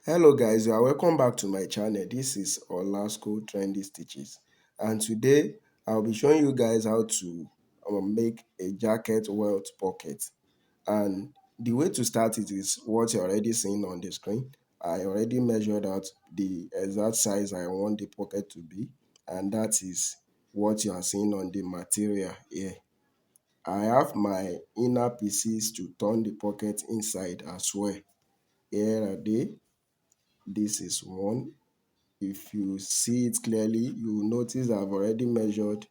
Hello guys, you are welcome back to my channel. This is Olasco Trendy Stitches, and today I'll be showing you guys how to make a jacket welt pocket. And the way to start it is what you're already seeing on the screen. I already measured out the exact size I want the pocket to be, and that is what you are seeing on the material here. I have my inner pieces to turn the pocket inside as well. Here are they. This is one. If you see it clearly, you will notice I've already measured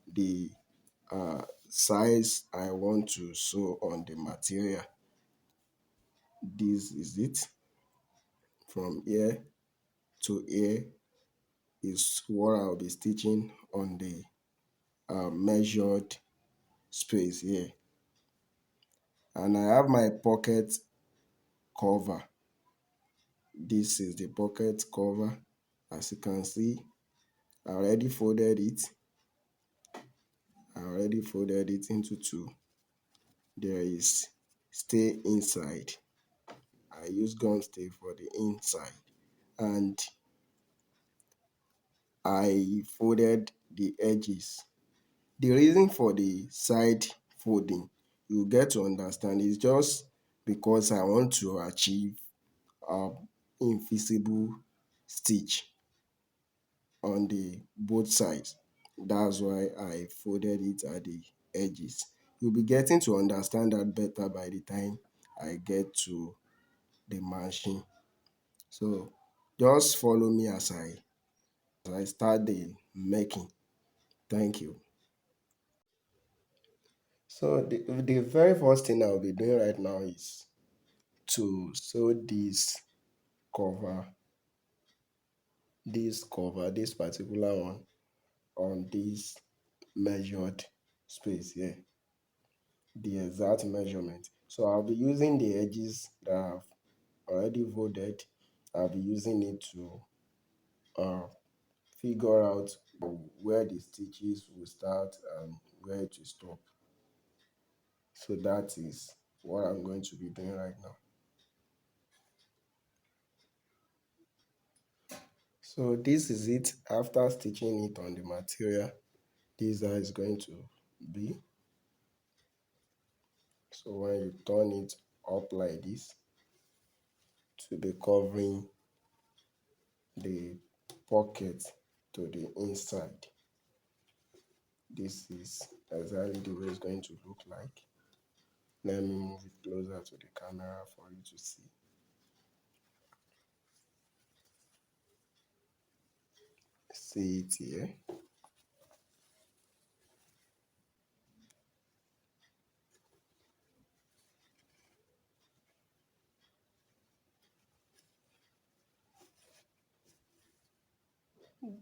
the size I want to sew on the material. This is it. From here to here is what I'll be stitching on the measured space here. And I have my pocket cover. This is the pocket cover. As you can see, I already folded it. I already folded it into two. There is stay inside. I use gum stay for the inside, and I folded the edges. The reason for the side folding, you get to understand, is just because I want to achieve a invisible stitch on the both sides. That's why I folded it at the edges. You'll be getting to understand that better by the time I get to the machine. So just follow me as I start the making. Thank you. So the very first thing I'll be doing right now is to sew cover, this particular one on this measured space here, the exact measurement. So I'll be using the edges that I've already folded. I'll be using it to uh, figure out where the stitches will start and where it will stop. So that is what I'm going to be doing right now. So this is it after stitching it on the material. This is how it's going to be. So when you turn it up like this, to be covering the pocket to the inside. This is exactly the way it's going to look like. Let me move it closer to the camera for you to see. See it here.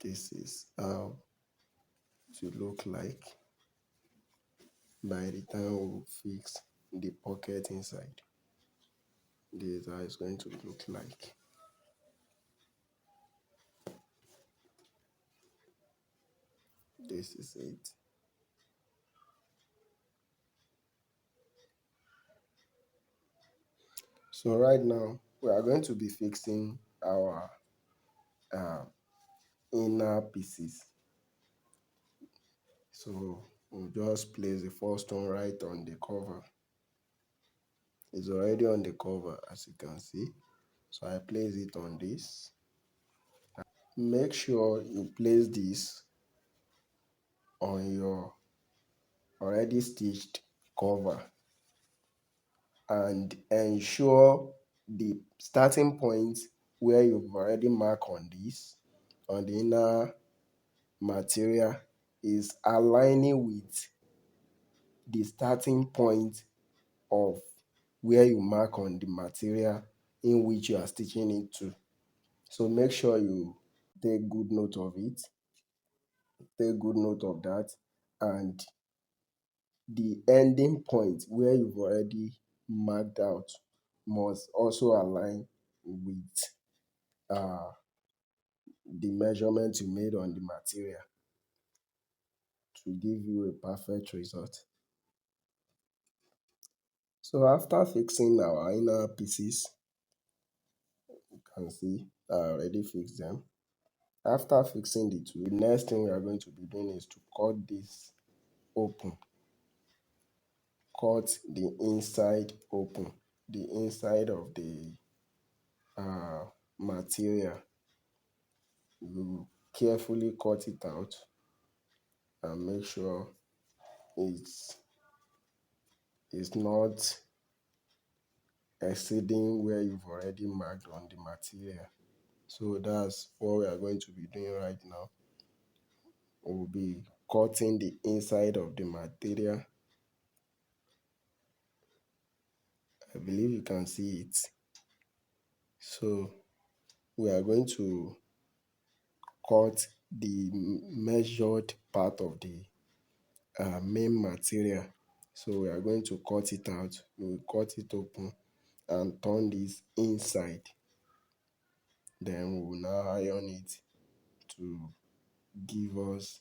This is how to look like by the time we fix the pocket inside. This is how it's going to look like. This is it. So right now we are going to be fixing our uh, inner pieces. So we'll just place the first one right on the cover. It's already on the cover, as you can see. So I place it on this. Make sure you place this on your already stitched cover and ensure the starting point where you've already marked on this, on the inner material, is aligning with the starting point of where you mark on the material in which you are stitching it to. So make sure you take good note of it, take good note of that, and the ending point where you've already marked out must also align with uh, the measurement you made on the material to give you a perfect result. So after fixing our inner pieces, You can see I already fixed them. After fixing the two, the next thing we are going to be doing is to cut this open. Cut the inside open, the inside of the uh, material. You carefully cut it out and make sure it's not exceeding where you've already marked on the material. So that's what we are going to be doing right now. We'll be cutting the inside of the material. I believe you can see it. So we are going to cut the measured part of the main material. So we are going to cut it out. We'll cut it open and turn this inside. Then we will now iron it to give us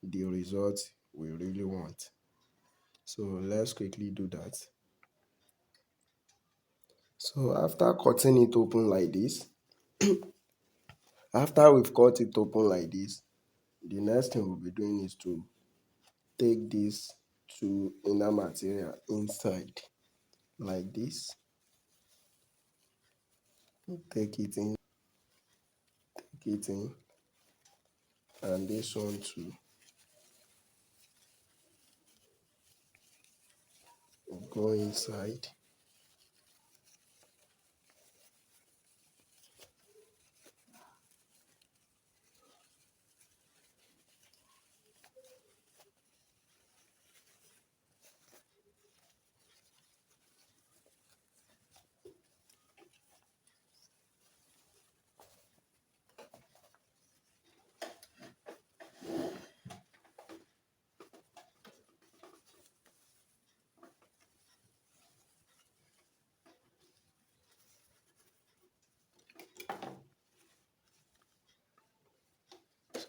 the result we really want. So let's quickly do that. So after cutting it open like this, after we've cut it open like this, the next thing we'll be doing is to take this to inner material inside like this. Take it in, take it in, and this one too. Go inside.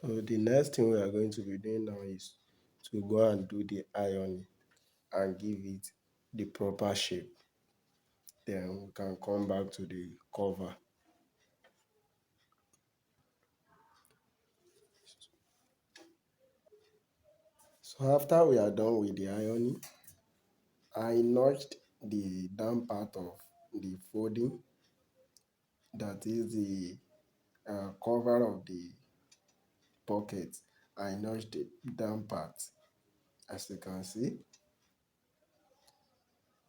So the next thing we are going to be doing now is to go and do the ironing and give it the proper shape. Then we can come back to the cover. So after we are done with the ironing, I notched the down part of the folding, that is the cover of the pocket. I notched the down part, as you can see.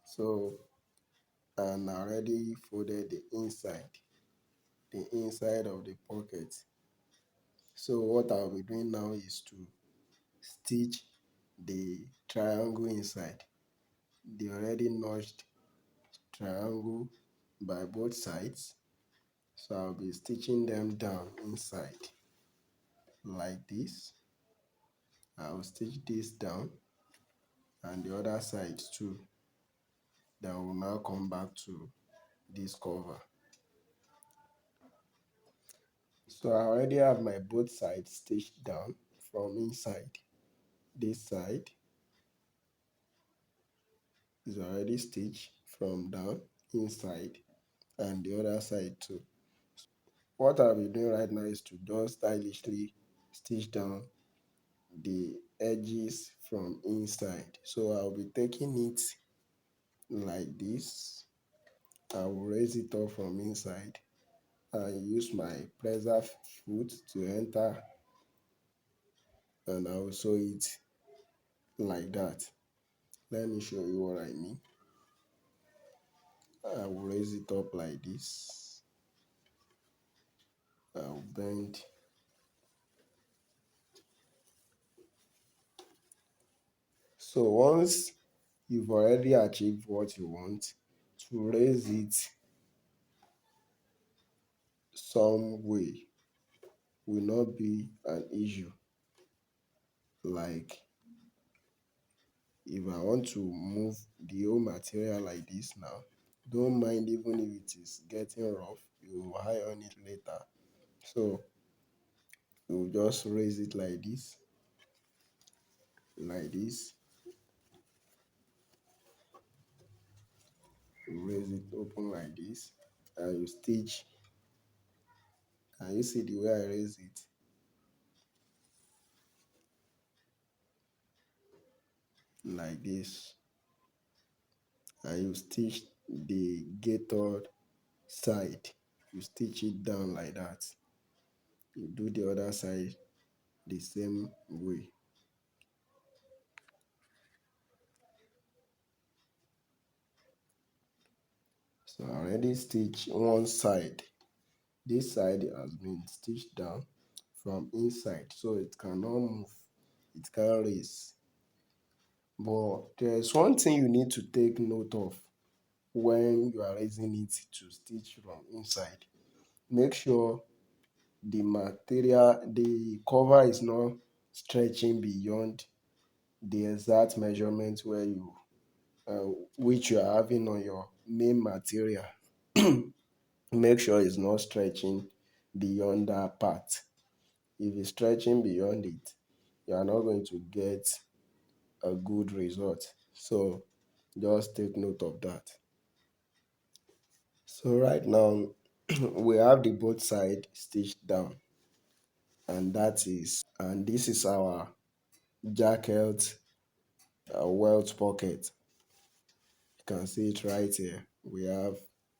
So and I already folded the inside of the pocket. So what I'll be doing now is to stitch the triangle inside, the already notched triangle by both sides. So I'll be stitching them down inside like this. I'll stitch this down and the other side too. Then we'll now come back to this cover. So I already have my both sides stitched down from inside. This side is already stitched from down inside and the other side too. What I'll be doing right now is to just stylishly stitch down the edges from inside. So I'll be taking it like this. I will raise it up from inside and use my presser foot to enter, and I will sew it like that. Let me show you what I mean. I will raise it up like this. I will bend. So once you've already achieved what you want, to raise it some way will not be an issue. Like if I want to move the whole material like this now, don't mind even if it is getting rough, you will iron it later. So you just raise it like this, raise it open like this, and you stitch. And you see the way I raise it like this, and you stitch the gaitered side. You stitch it down like that. You do the other side the same way. So I already stitched one side. This side has been stitched down from inside, so it cannot move. It can't raise. But there's one thing you need to take note of when you are raising it to stitch from inside. Make sure the cover is not stretching beyond the exact measurement which you are having on your main material. Make sure it's not stretching beyond that part. If it's stretching beyond it, you are not going to get a good result. So just take note of that. So right now we have the both side stitched down, and this is our jacket welt pocket. You can see it right here. We have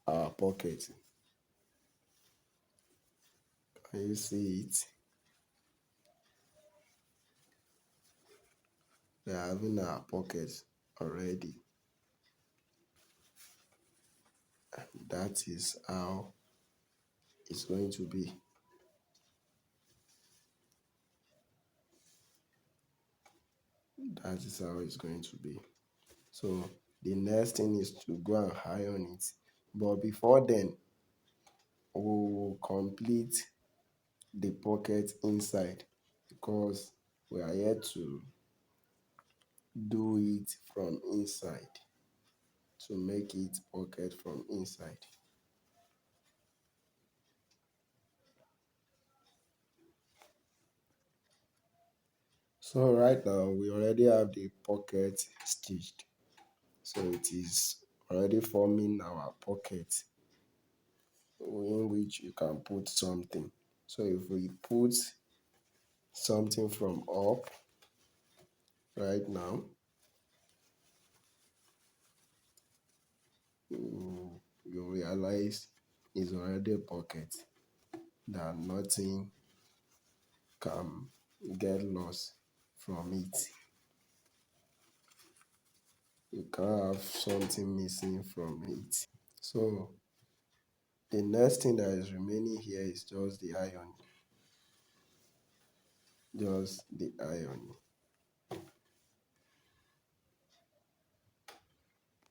our pocket. Can you see it? We are having our pocket already. That is how it's going to be. That is how it's going to be. So the next thing is to go and iron it. But before then, we will complete the pocket inside, because we are here to do it from inside, to make it pocket from inside. So right now we already have the pocket stitched. So it is already forming our pocket in which you can put something. So if we put something from up right now, you realize it's already a pocket, that nothing can get lost from it. You can't have something missing from it. So the next thing that is remaining here is just the iron. Just the iron.